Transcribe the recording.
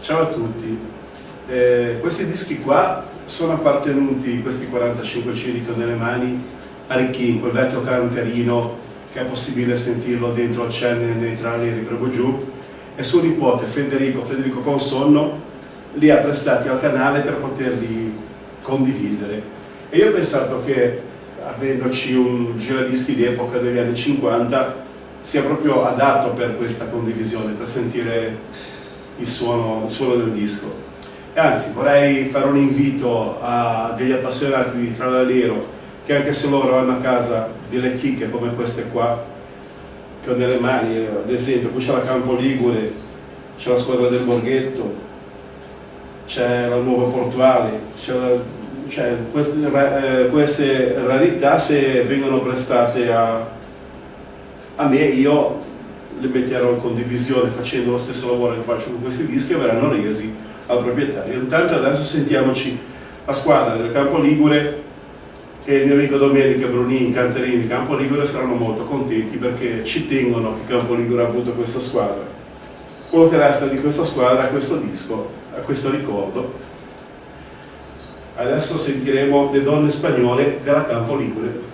Ciao a tutti, questi dischi qua sono appartenuti, questi 45 CD che ho nelle mani, a Ricchin, quel vecchio canterino che è possibile sentirlo dentro al channel neutrali e riprego giù, e suo nipote Federico Consonno li ha prestati al canale per poterli condividere. E io ho pensato che, avendoci un giradischi di epoca degli anni 50, sia proprio adatto per questa condivisione, per sentire il suono del disco. E anzi, vorrei fare un invito a degli appassionati di Tralalero che, anche se loro hanno a casa delle chicche come queste qua che ho nelle mani, ad esempio qui c'è la Campo Ligure, c'è la Squadra del Borghetto, c'è la Nuova Portuale, queste rarità, se vengono prestate a me, io le metterò in condivisione facendo lo stesso lavoro che faccio con questi dischi e verranno resi al proprietario. Intanto adesso sentiamoci la Squadra del Campo Ligure, e il mio amico Domenico Brunini, canterini di Campo Ligure, saranno molto contenti perché ci tengono che Campo Ligure ha avuto questa squadra. Quello che resta di questa squadra è questo disco, a questo ricordo. Adesso sentiremo Le donne spagnole della Campo Ligure.